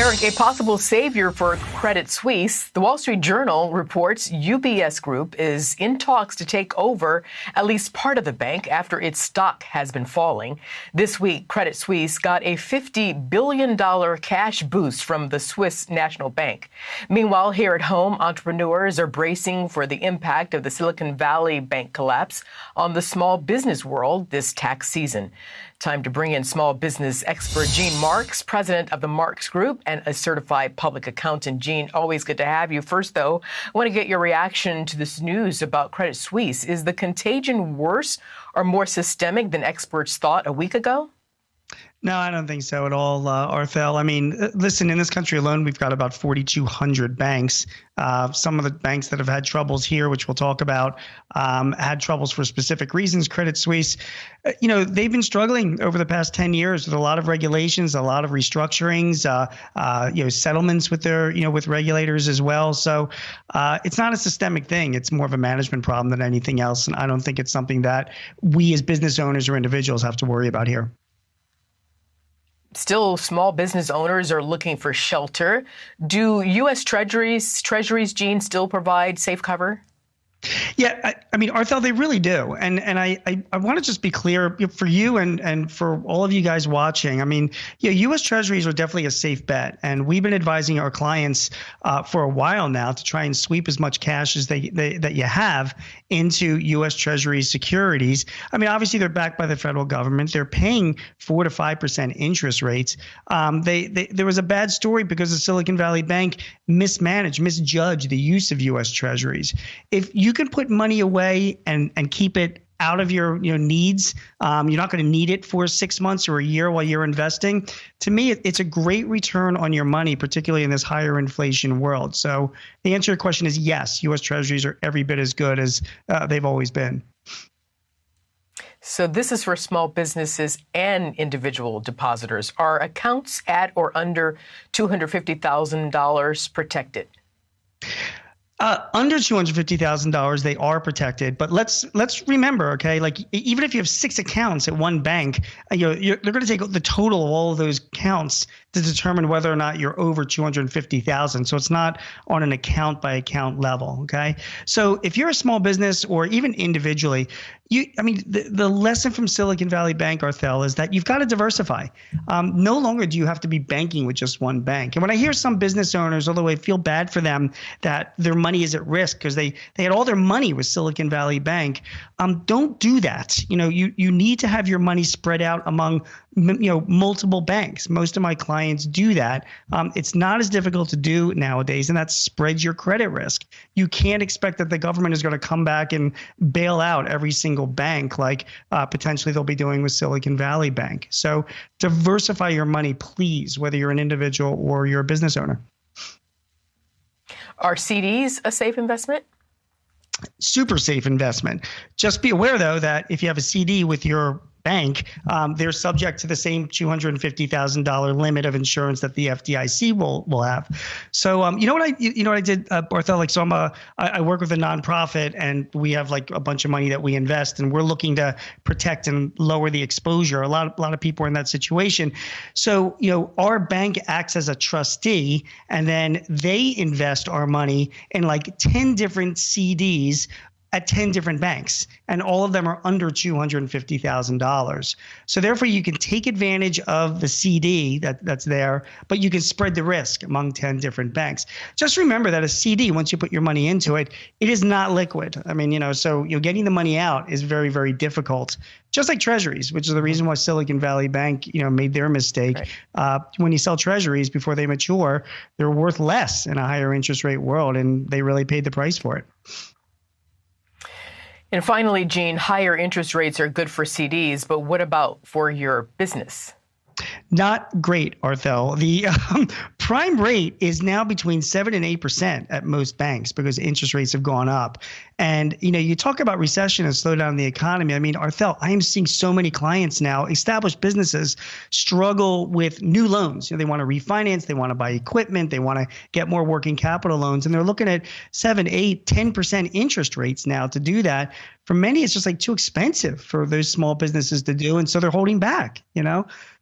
Eric, a possible savior for Credit Suisse. The Wall Street Journal reports UBS Group is in talks to take over at least part of the bank after its stock has been falling. This week, Credit Suisse got a $50 billion cash boost from the Swiss National Bank. Meanwhile, here at home, entrepreneurs are bracing for the impact of the Silicon Valley Bank collapse on the small business world this tax season. Time to bring in small business expert Gene Marks, president of the Marks Group and a certified public accountant. Gene, always good to have you. First, though, I want to get your reaction to this news about Credit Suisse. Is the contagion worse or more systemic than experts thought a week ago? No, I don't think so at all, Arthel. I mean, listen, in this country alone, we've got about 4,200 banks. Some of the banks that have had troubles here, which we'll talk about, had troubles for specific reasons. Credit Suisse, they've been struggling over the past 10 years with a lot of regulations, a lot of restructurings, settlements with their, with regulators as well. So it's not a systemic thing. It's more of a management problem than anything else. And I don't think it's something that we as business owners or individuals have to worry about here. Still, small business owners are looking for shelter. Do U.S. Treasuries, Gene, still provide safe cover? Yeah, I mean, Arthel, they really do. And I want to just be clear for you and for all of you guys watching. I mean, U.S. Treasuries are definitely a safe bet. And we've been advising our clients for a while now to try and sweep as much cash as that you have into U.S. Treasury securities. I mean, obviously, they're backed by the federal government. They're paying 4 to 5% interest rates. There was a bad story because the Silicon Valley Bank misjudged the use of U.S. Treasuries. If you can put money away and keep it out of your needs, you're not going to need it for 6 months or a year while you're investing. To me, it's a great return on your money, particularly in this higher inflation world. So the answer to your question is yes, U.S. Treasuries are every bit as good as they've always been. So this is for small businesses and individual depositors. Are accounts at or under $250,000 protected? Under $250,000, they are protected. But let's remember, okay, like even if you have 6 accounts at one bank, they're going to take the total of all of those accounts to determine whether or not you're over $250,000. So it's not on an account by account level. Okay. So if you're a small business or even individually, the lesson from Silicon Valley Bank, Arthel, is that you've got to diversify. No longer do you have to be banking with just one bank. And when I hear some business owners, although I feel bad for them that their money is at risk because they had all their money with Silicon Valley Bank, don't do that. You need to have your money spread out among multiple banks. Most of my clients do that. It's not as difficult to do nowadays, and that spreads your credit risk. You can't expect that the government is going to come back and bail out every single bank like potentially they'll be doing with Silicon Valley Bank. So diversify your money, please, whether you're an individual or you're a business owner. Are CDs a safe investment? Super safe investment. Just be aware, though, that if you have a CD with your bank, they're subject to the same $250,000 limit of insurance that the FDIC will have. So you know what I did, Arthel? Like, so I work with a nonprofit, and we have like a bunch of money that we invest, and we're looking to protect and lower the exposure. A lot of people are in that situation. So our bank acts as a trustee, and then they invest our money in like 10 different CDs at 10 different banks, and all of them are under $250,000. So therefore, you can take advantage of the CD that's there, but you can spread the risk among 10 different banks. Just remember that a CD, once you put your money into it, it is not liquid. I mean, so getting the money out is very, very difficult. Just like treasuries, which is the reason why Silicon Valley Bank, made their mistake. Right. When you sell treasuries before they mature, they're worth less in a higher interest rate world, and they really paid the price for it. And finally, Gene, higher interest rates are good for CDs, but what about for your business? Not great, Arthel. The prime rate is now between 7 and 8% at most banks because interest rates have gone up. And, you talk about recession and slowdown in the economy. I mean, Arthel, I am seeing so many clients now, established businesses, struggle with new loans. They want to refinance, they want to buy equipment, they want to get more working capital loans, and they're looking at 7, 8, 10% interest rates now to do that. for many, it's just like too expensive for those small businesses to do. And so they're holding back,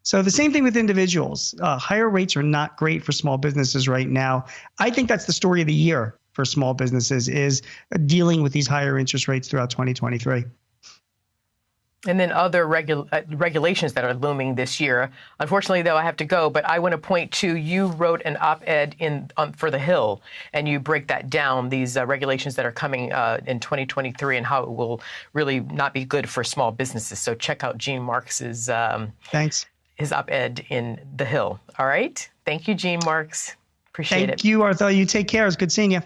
So the same thing with individuals. Higher rates are not great for small businesses right now. I think that's the story of the year for small businesses is dealing with these higher interest rates throughout 2023. And then other regulations that are looming this year. Unfortunately, though, I have to go, but I want to point to you wrote an op-ed for The Hill, and you break that down, these regulations that are coming in 2023 and how it will really not be good for small businesses. So check out Gene Marks's Thanks. His op-ed in The Hill. All right. Thank you, Gene Marks. Appreciate it. Thank you, Arthel. You take care. It's good seeing you.